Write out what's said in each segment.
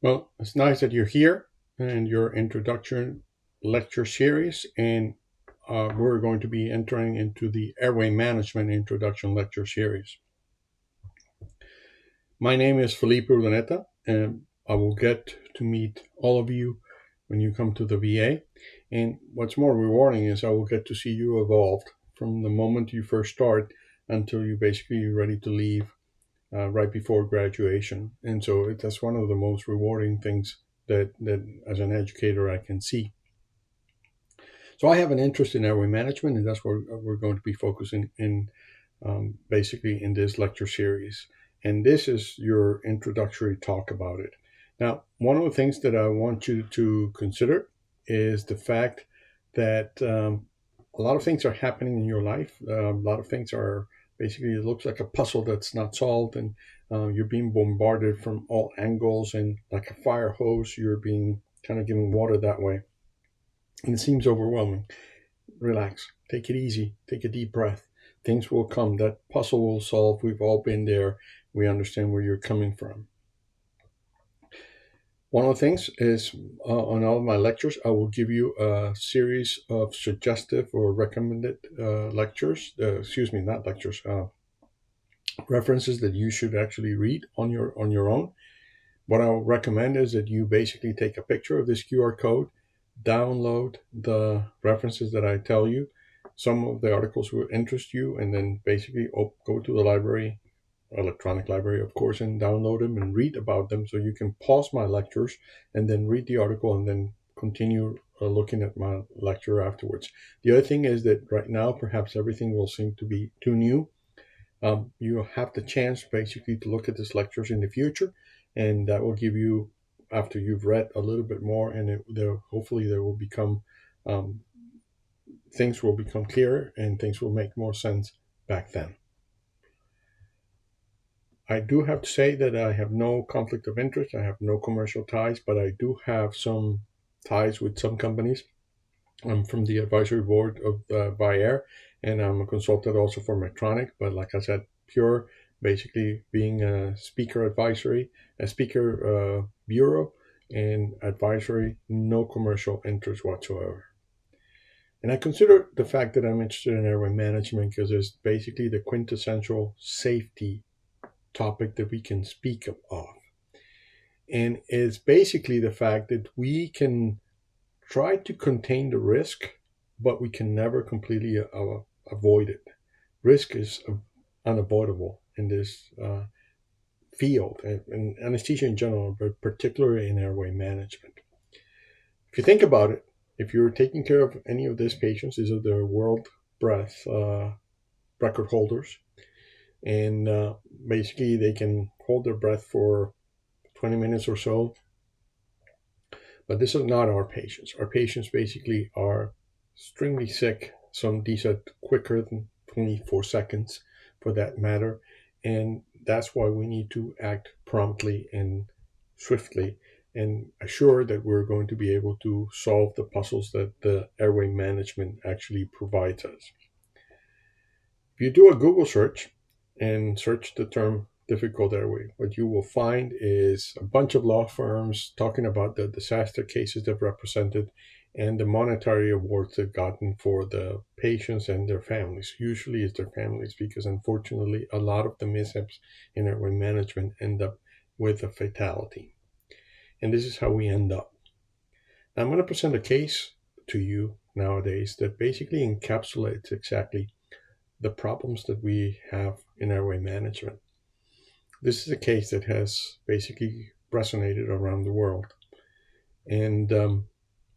Well, it's nice that you're here and your introduction lecture series, and we're going to be entering into the Airway Management Introduction Lecture Series. My name is Felipe Urdaneta, and I will get to meet all of you when you come to the VA. And what's more rewarding is I will get to see you evolved from the moment you first start until you basically ready to leave right before graduation. And so that's one of the most rewarding things that as an educator I can see. So I have an interest in airway management, and that's where we're going to be focusing in basically in this lecture series. And this is your introductory talk about it. Now, one of the things that I want you to consider is the fact that a lot of things are happening in your life. A lot of things are basically, it looks like a puzzle that's not solved, and you're being bombarded from all angles, and like a fire hose, you're being kind of given water that way. And it seems overwhelming. Relax, take it easy, take a deep breath. Things will come. That puzzle will solve. We've all been there. We understand where you're coming from. One of the things is on all of my lectures, I will give you a series of suggestive or recommended lectures. Excuse me, not lectures. References that you should actually read on your own. What I'll recommend is that you basically take a picture of this QR code, download the references that I tell you. Some of the articles will interest you, and then basically go to the library, electronic library, of course, and download them and read about them. So you can pause my lectures and then read the article and then continue looking at my lecture afterwards. The other thing is that right now, perhaps everything will seem to be too new. You have the chance basically to look at these lectures in the future, and that will give you, after you've read a little bit more, and hopefully there will become um, things will become clearer and things will make more sense back then. I do have to say that I have no conflict of interest. I have no commercial ties, but I do have some ties with some companies. I'm from the advisory board of Bayer, and I'm a consultant also for Medtronic. But like I said, pure, basically being a speaker advisory, a speaker bureau, and advisory, no commercial interest whatsoever. And I consider the fact that I'm interested in airway management because it's basically the quintessential safety topic that we can speak of. And it's basically the fact that we can try to contain the risk, but we can never completely avoid it. Risk is unavoidable in this field, and anesthesia in general, but particularly in airway management. If you think about it, if you're taking care of any of these patients, these are the world breath record holders, and basically they can hold their breath for 20 minutes or so. But this is not our patients. Our patients basically are extremely sick. Some these are quicker than 24 seconds for that matter. And that's why we need to act promptly and swiftly and assure that we're going to be able to solve the puzzles that the airway management actually provides us. If you do a Google search and search the term difficult airway, what you will find is a bunch of law firms talking about the disaster cases they've represented and the monetary awards they've gotten for the patients and their families. Usually it's their families because unfortunately a lot of the mishaps in airway management end up with a fatality. And this is how we end up. Now, I'm going to present a case to you nowadays that basically encapsulates exactly the problems that we have in airway management. This is a case that has basically resonated around the world. And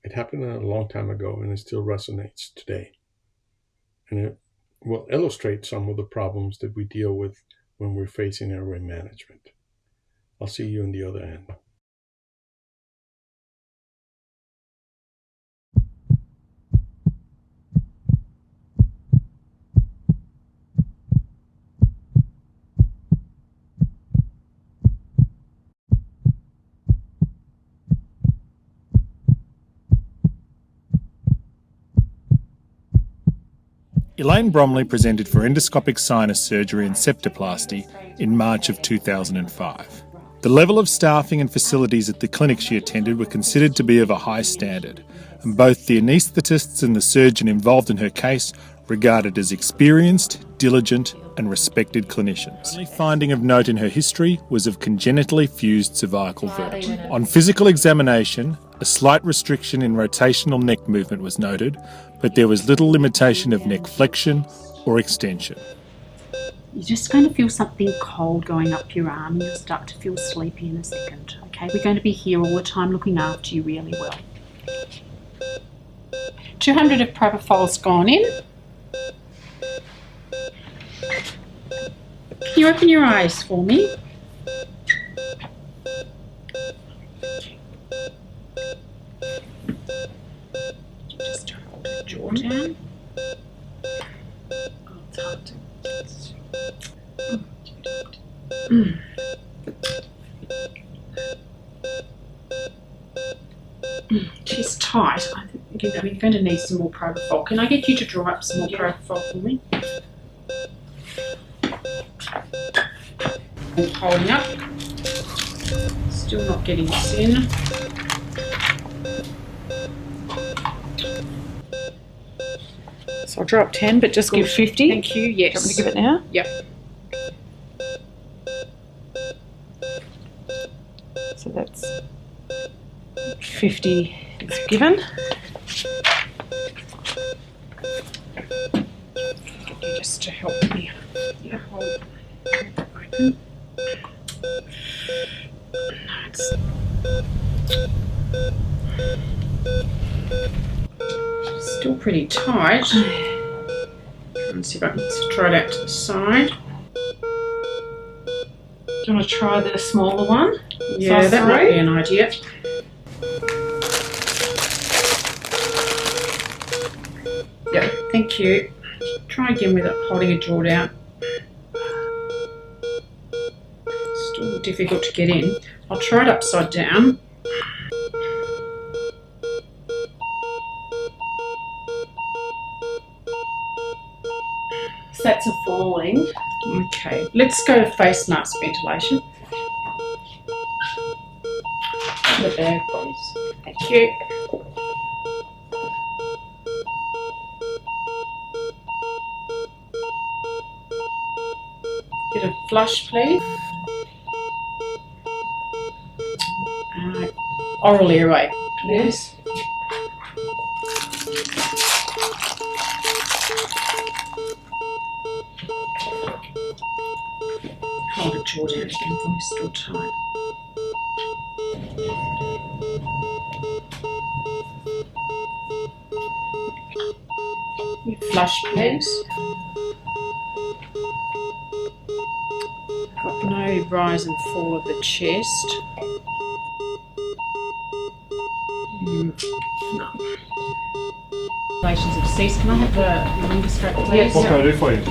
it happened a long time ago and it still resonates today. And it will illustrate some of the problems that we deal with when we're facing airway management. I'll see you on the other end. Elaine Bromley presented for endoscopic sinus surgery and septoplasty in March of 2005. The level of staffing and facilities at the clinic she attended were considered to be of a high standard, and both the anaesthetists and the surgeon involved in her case regarded as experienced, diligent and respected clinicians. The only finding of note in her history was of congenitally fused cervical vertebra. On physical examination, a slight restriction in rotational neck movement was noted, but there was little limitation of neck flexion or extension. You're just going to feel something cold going up your arm and you'll start to feel sleepy in a second. Okay, we're going to be here all the time looking after you really well. 200 of propofol's gone in. Can you open your eyes for me? Just hold the jaw down. Oh, it's hard to... She's tight. I think you're going to need some more propofol. Can I get you to draw up some more propofol for me? Holding up. Still not getting this in. So I'll draw up 10, but just give 50. Thank you, yes. Do you want me to give it now? Yep. So that's 50 is given. Just to help me. Yeah, hold open. No, it's still pretty tight. Let's see if I can try it out to the side. Do you want to try the smaller one? Yeah, that might be an idea. Yeah, thank you. Try again with it, holding a jaw down. Still difficult to get in. I'll try it upside down. That's a falling. Okay, let's go to face mask ventilation. The bag, please. Thank you. Bit of flush, please. Oral airway, please. Hold the jaw down again for me, still tight. Flush, please. Got no rise and fall of the chest. No. Relations have ceased. Can I have the laryngoscope, please? Yes. What can I do for you?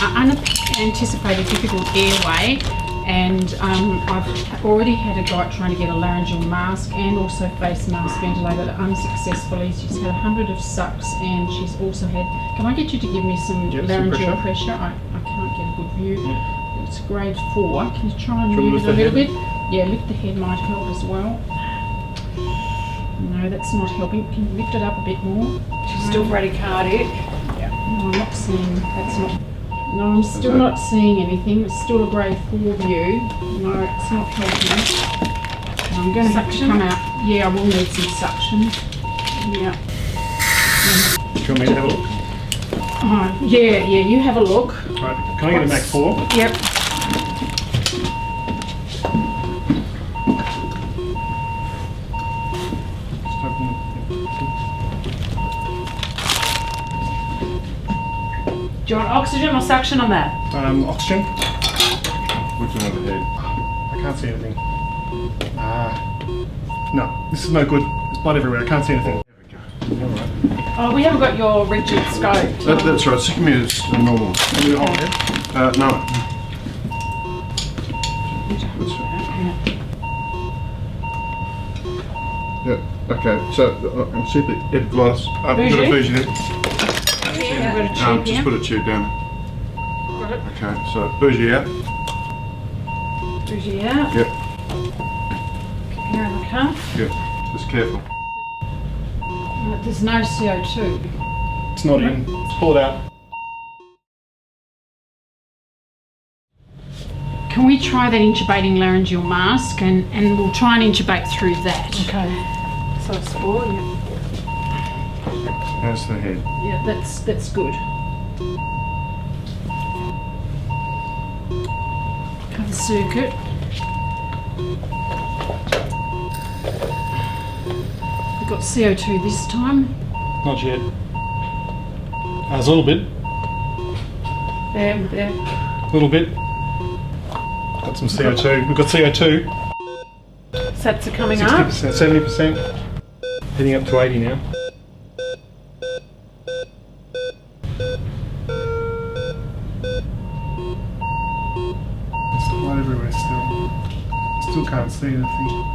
Unanticipated difficult airway, and I've already had a guy trying to get a laryngeal mask and also face mask ventilated unsuccessfully. She's had 100 of sucks and she's also had... Can I get you to give me some laryngeal pressure? I can't get a good view. Yeah. It's grade 4. Can you try and move it a little bit? Yeah, lift the head might help as well. No, that's not helping. Can you lift it up a bit more? She's still bradycardic. Yeah. No, I'm not seeing... That's not... No, I'm still not seeing anything. It's still a grade 4 view. No, it's not helping. And I'm going to have to come out. Yeah, I will need some suction. Yeah. Do you want me to have a look? Yeah, you have a look. Right. Can I get a Mac 4? Yep. Just open Do you want oxygen or suction on that? oxygen. Which one over the head? I can't see anything. No, this is no good. There's blood everywhere. I can't see anything. There we go. Alright. Oh, we haven't got your rigid scope. That's right, stick me as normal. Can you hold it? No. Yeah, okay, so I'll see the head glass. I've got a version in. Just put a tube down. Got it. Okay, so bougie out. Bougie out. Yep. huh? Yeah, just careful. There's no CO2. It's not in. Let's pull it out. Can we try that intubating laryngeal mask and we'll try and intubate through that. Okay. So it's full, yeah. How's the head? Yeah, that's good. Cover circuit. We've got CO2 this time. Not yet. There's a little bit. There. A little bit. Got some CO2. We've got CO2. Sats are coming up. 60%, 70%. Heading up to 80 now. It's light everywhere still. Still can't see anything.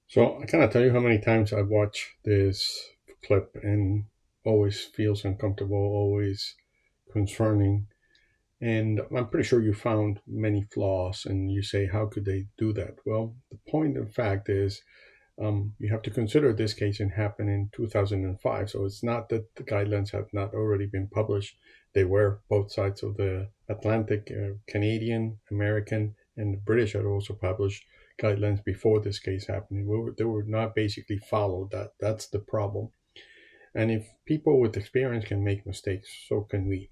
So I cannot tell you how many times I watch this clip and always feels uncomfortable, always concerning. And I'm pretty sure you found many flaws and you say, how could they do that? Well, the point of fact is you have to consider this case happened in 2005. So it's not that the guidelines have not already been published. They were both sides of the Atlantic, Canadian, American, and the British had also published guidelines before this case happened. They were not basically followed. That's the problem. And if people with experience can make mistakes, so can we.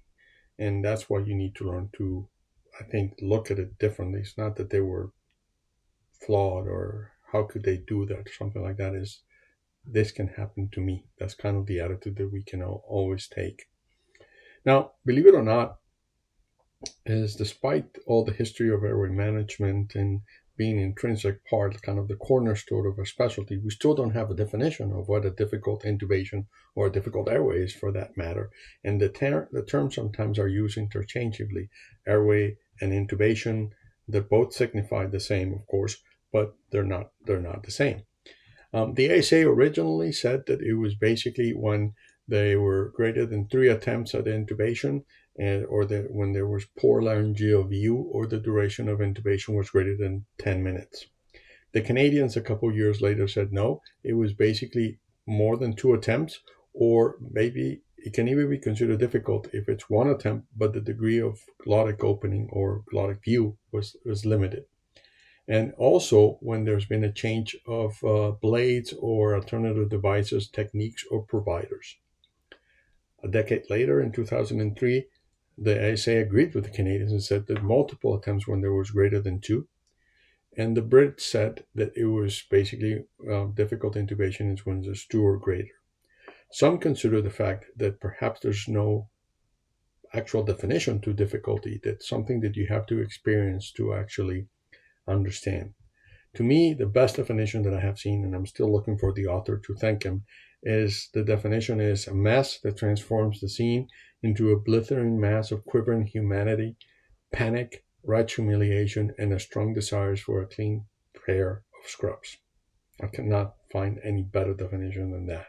And that's why you need to learn to, I think, look at it differently. It's not that they were flawed or how could they do that or something like that. Is this can happen to me. That's kind of the attitude that we can always take. Now, believe it or not, is despite all the history of airway management and being an intrinsic part, kind of the cornerstone of our specialty, we still don't have a definition of what a difficult intubation or a difficult airway is for that matter. And the terms sometimes are used interchangeably. Airway and intubation, they both signify the same, of course, but they're not the same. The ASA originally said that it was basically when they were greater than 3 attempts at intubation, or when there was poor laryngeal view, or the duration of intubation was greater than 10 minutes. The Canadians a couple years later said no, it was basically more than 2 attempts, or maybe it can even be considered difficult if it's 1 attempt, but the degree of glottic opening or glottic view was limited. And also when there's been a change of blades or alternative devices, techniques, or providers. A decade later, in 2003, the ASA agreed with the Canadians and said that multiple attempts when there was greater than 2. And the Brits said that it was basically difficult intubation is when there's 2 or greater. Some consider the fact that perhaps there's no actual definition to difficulty, that's something that you have to experience to actually understand. To me, the best definition that I have seen, and I'm still looking for the author to thank him, is the definition is a mess that transforms the scene into a blithering mass of quivering humanity, panic, right humiliation, and a strong desire for a clean pair of scrubs. I cannot find any better definition than that.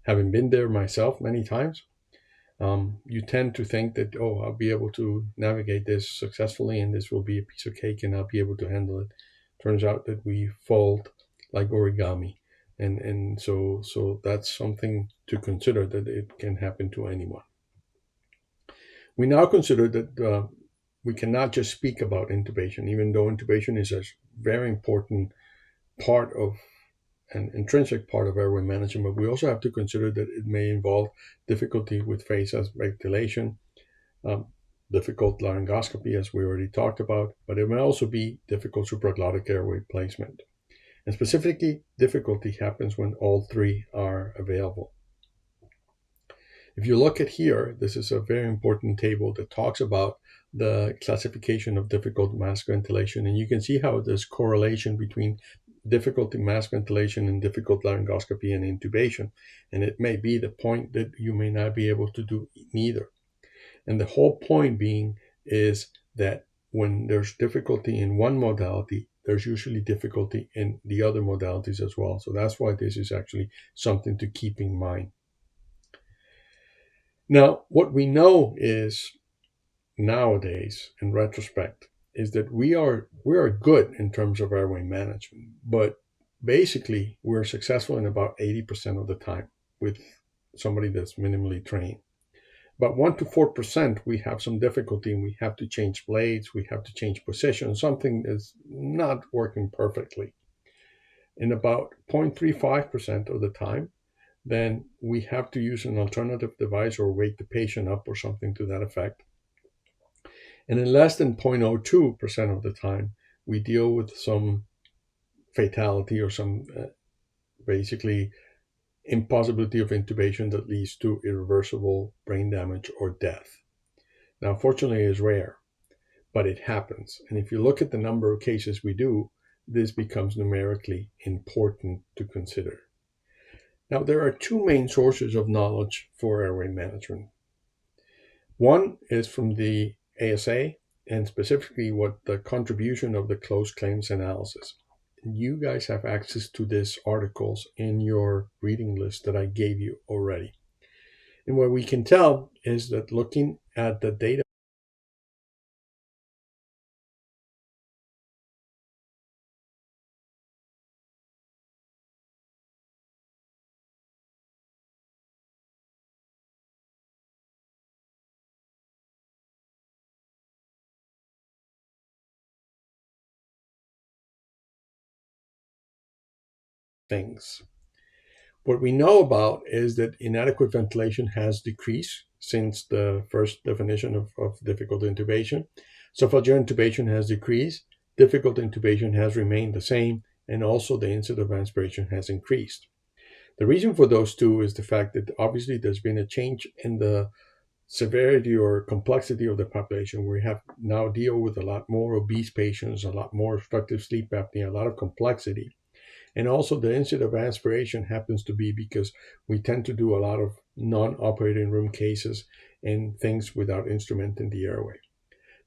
Having been there myself many times, you tend to think that, oh, I'll be able to navigate this successfully and this will be a piece of cake and I'll be able to handle it. Turns out that we fold like origami. And so that's something to consider, that it can happen to anyone. We now consider that we cannot just speak about intubation, even though intubation is a very important part of an intrinsic part of airway management, but we also have to consider that it may involve difficulty with phase ventilation, difficult laryngoscopy, as we already talked about, but it may also be difficult supraglottic airway placement. And specifically, difficulty happens when all 3 are available. If you look at here, this is a very important table that talks about the classification of difficult mask ventilation, and you can see how there's correlation between difficulty mask ventilation and difficult laryngoscopy and intubation. And it may be the point that you may not be able to do neither. And the whole point being is that when there's difficulty in one modality, there's usually difficulty in the other modalities as well. So that's why this is actually something to keep in mind. Now, what we know is nowadays, in retrospect, is that we are good in terms of airway management, but basically we're successful in about 80% of the time with somebody that's minimally trained. About 1 to 4% we have some difficulty, and we have to change blades, we have to change position, something is not working perfectly. In about 0.35% of the time, then we have to use an alternative device or wake the patient up or something to that effect. And in less than 0.02% of the time, we deal with some fatality or some basically impossibility of intubation that leads to irreversible brain damage or death. Now, fortunately, it is rare, but it happens. And if you look at the number of cases we do, this becomes numerically important to consider. Now, there are two main sources of knowledge for airway management. One is from the ASA, and specifically what the contribution of the closed claims analysis. You guys have access to these articles in your reading list that I gave you already. And what we can tell is that looking at the data things. What we know about is that inadequate ventilation has decreased since the first definition of difficult intubation. Esophageal intubation has decreased, difficult intubation has remained the same, and also the incidence of aspiration has increased. The reason for those two is the fact that obviously there's been a change in the severity or complexity of the population. We have now deal with a lot more obese patients, a lot more obstructive sleep apnea, a lot of complexity. And also the incidence of aspiration happens to be because we tend to do a lot of non-operating room cases and things without instrument in the airway.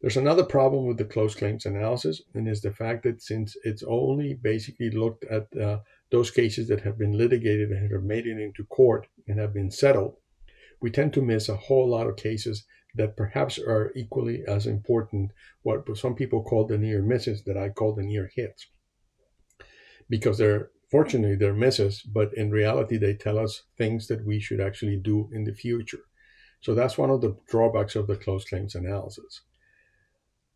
There's another problem with the closed claims analysis, and is the fact that since it's only basically looked at those cases that have been litigated and have made it into court and have been settled, we tend to miss a whole lot of cases that perhaps are equally as important, what some people call the near misses, that I call the near hits. Because fortunately they're misses, but in reality they tell us things that we should actually do in the future. So that's one of the drawbacks of the closed claims analysis.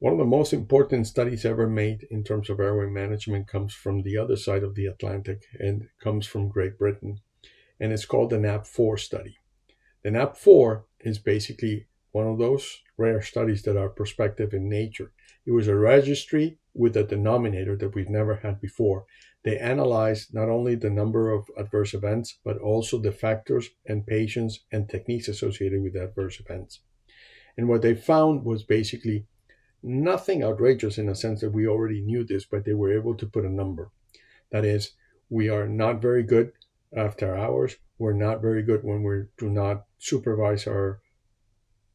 One of the most important studies ever made in terms of airway management comes from the other side of the Atlantic and comes from Great Britain, and it's called the NAP4 study. The NAP4 is basically one of those rare studies that are prospective in nature. It was a registry with a denominator that we've never had before. They analyzed not only the number of adverse events, but also the factors and patients and techniques associated with adverse events. And what they found was basically nothing outrageous in a sense that we already knew this, but they were able to put a number. That is, we are not very good after hours. We're not very good when we do not supervise our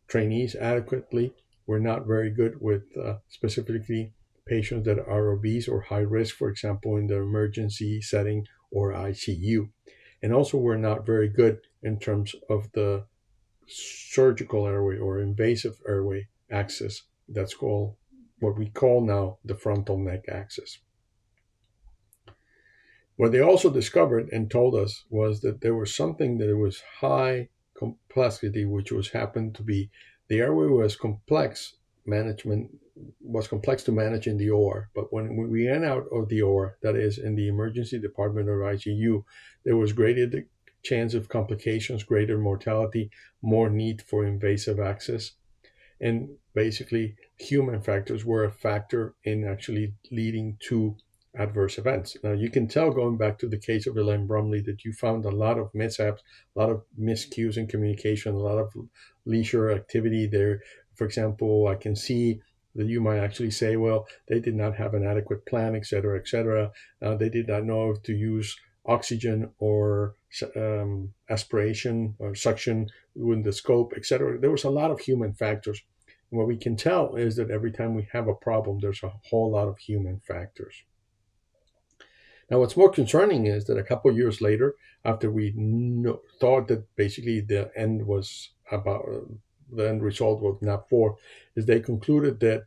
trainees adequately. We're not very good with specifically patients that are obese or high risk, for example, in the emergency setting or ICU. And also, we're not very good in terms of the surgical airway or invasive airway access. That's called what we call now the frontal neck access. What they also discovered and told us was that there was something that was high complexity, which happened to be the airway was complex to manage in the OR. But when we ran out of the OR, that is in the emergency department or ICU, there was greater chance of complications, greater mortality, more need for invasive access. And basically, human factors were a factor in actually leading to adverse events. Now, you can tell going back to the case of Elaine Brumley that you found a lot of mishaps, a lot of miscues in communication, a lot of leisure activity there. For example, I can see that you might actually say, well, they did not have an adequate plan, etc., etc. They did not know if to use oxygen or aspiration or suction within the scope, etc. There was a lot of human factors. And what we can tell is that every time we have a problem, there's a whole lot of human factors. Now, what's more concerning is that a couple of years later, after we thought that basically the end was about the end result was NAP4, is they concluded that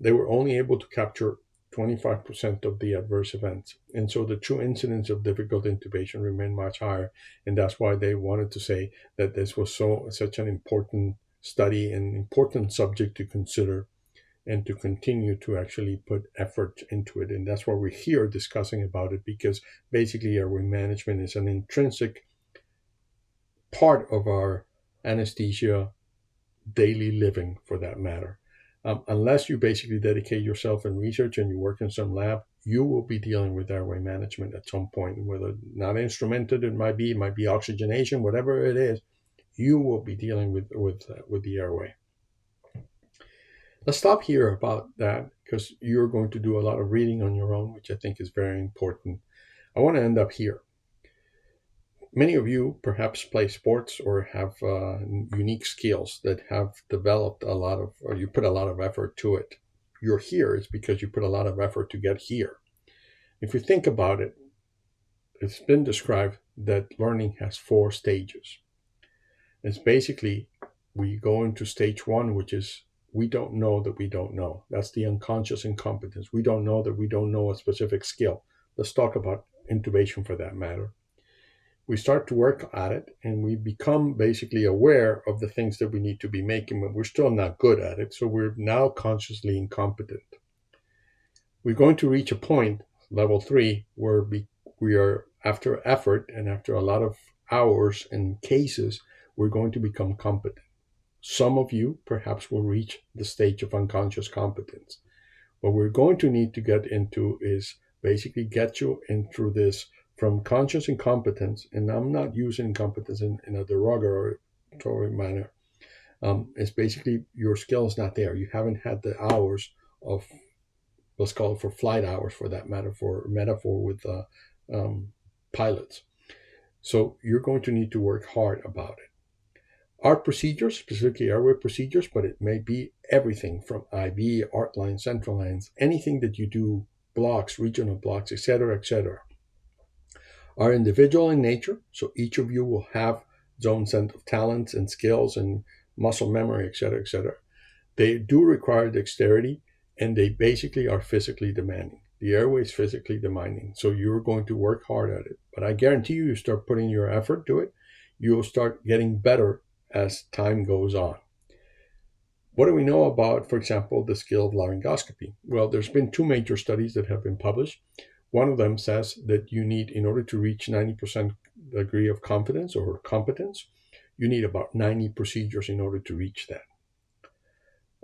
they were only able to capture 25% of the adverse events. And so the true incidence of difficult intubation remained much higher. And that's why they wanted to say that this was such an important study and important subject to consider and to continue to actually put effort into it. And that's why we're here discussing about it, because basically airway management is an intrinsic part of our anesthesia daily living, for that matter. Unless you basically dedicate yourself in research and you work in some lab, you will be dealing with airway management at some point, whether not instrumented it might be oxygenation, whatever it is, you will be dealing with the airway. Let's stop here about that, because you're going to do a lot of reading on your own, which I think is very important. I want to end up here. Many of you perhaps play sports or have unique skills that have developed or you put a lot of effort to it. You're here is because you put a lot of effort to get here. If you think about it, it's been described that learning has 4 stages. It's basically, we go into stage 1, which is we don't know that we don't know. That's the unconscious incompetence. We don't know that we don't know a specific skill. Let's talk about intubation for that matter. We start to work at it and we become basically aware of the things that we need to be making, but we're still not good at it. So we're now consciously incompetent. We're going to reach a point, level 3, where we are, after effort and after a lot of hours and cases, we're going to become competent. Some of you perhaps will reach the stage of unconscious competence. What we're going to need to get into is basically get you into this from conscious incompetence, and I'm not using incompetence in a derogatory manner. It's basically your skill is not there. You haven't had the hours of, let's call it for flight hours for that matter, for metaphor with pilots. So you're going to need to work hard about it. Our procedures, specifically airway procedures, but it may be everything from IV, arc lines, central lines, anything that you do, blocks, regional blocks, etc., are individual in nature. So each of you will have its own set of talents and skills and muscle memory, etc. They do require dexterity, and they basically are physically demanding. The airway is physically demanding, so you're going to work hard at it. But I guarantee you start putting your effort to it, you'll start getting better as time goes on. What do we know about, for example, the skill of laryngoscopy? Well, there's been 2 major studies that have been published. One of them says that you need, in order to reach 90% degree of confidence or competence, you need about 90 procedures in order to reach that.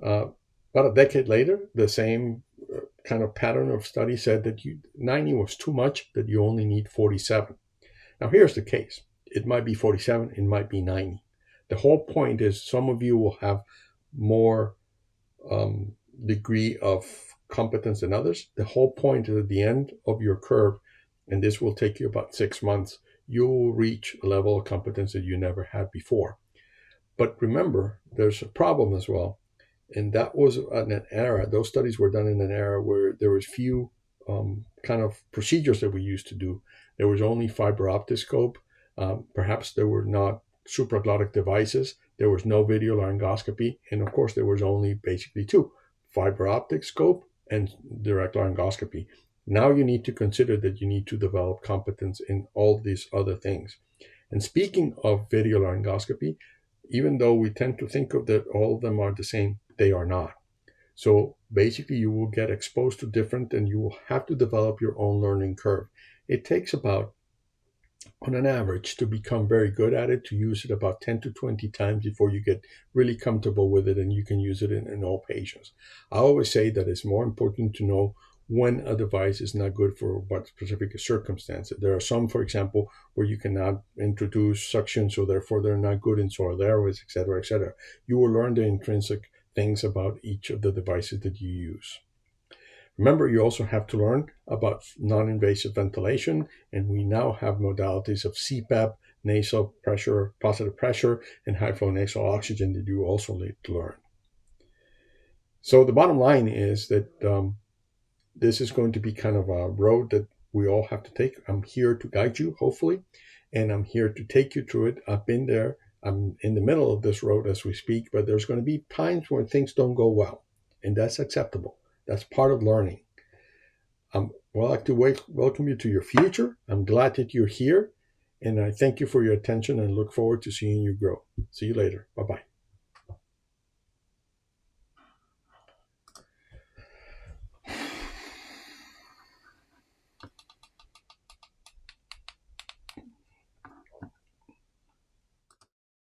About a decade later, the same kind of pattern of study said that 90 was too much, that you only need 47. Now, here's the case. It might be 47, it might be 90. The whole point is some of you will have more degree of competence than others. The whole point is at the end of your curve, and this will take you about 6 months, you will reach a level of competence that you never had before. But remember, there's a problem as well. And that was in an era, those studies were done in an era where there was few kind of procedures that we used to do. There was only fiber optic scope. Perhaps there were not supraglottic devices. There was no video laryngoscopy. And of course, there was only basically 2, fiber optic scope and direct laryngoscopy. Now you need to consider that you need to develop competence in all these other things. And speaking of video laryngoscopy, even though we tend to think of that all of them are the same, they are not. So basically you will get exposed to different, and you will have to develop your own learning curve. It takes about, on an average, to become very good at it, to use it about 10 to 20 times before you get really comfortable with it and you can use it in all patients. I always say that it's more important to know when a device is not good for what specific circumstances. There are some, for example, where you cannot introduce suction, so therefore they're not good in soiled airways, etc. You will learn the intrinsic things about each of the devices that you use. Remember, you also have to learn about non-invasive ventilation, and we now have modalities of CPAP, nasal pressure, positive pressure, and high-flow nasal oxygen that you also need to learn. So the bottom line is that this is going to be kind of a road that we all have to take. I'm here to guide you, hopefully, and I'm here to take you through it. I've been there. I'm in the middle of this road as we speak, but there's going to be times when things don't go well, and that's acceptable. That's part of learning. I'd like to welcome you to your future. I'm glad that you're here, and I thank you for your attention and look forward to seeing you grow. See you later. Bye-bye.